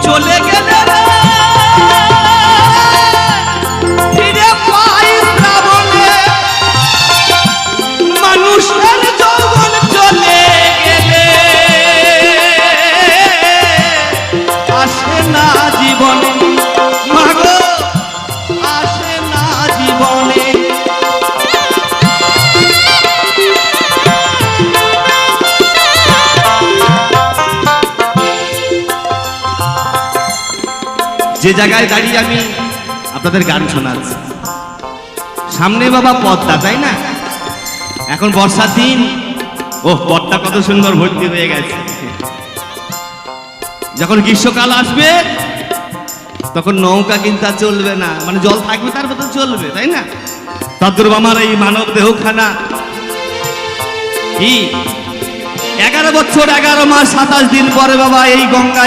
চলে গেলে ফিরে পাই শ্রাবণে মানুষের যৌবন চলে গেলে আসে না জীবনে মাগো আসে না জীবনে যে জায়গায় দাঁড়িয়ে আমি আপনাদের গান শোনাচ্ছি সামনে বাবা পদ্মা তাই না এখন বর্ষার দিন ও পদ্মা কত সুন্দর ভর্তি হয়ে গেছে যখন গ্রীষ্মকাল আসবে তখন নৌকা কিন্তু আর চলবে না মানে জল থাকবে তার ভেতর চলবে তাই না তদ্রূপ আমার এই মানব দেহখানা কি 11 বছর 11 মাস 27 দিন পরে বাবা এই গঙ্গায়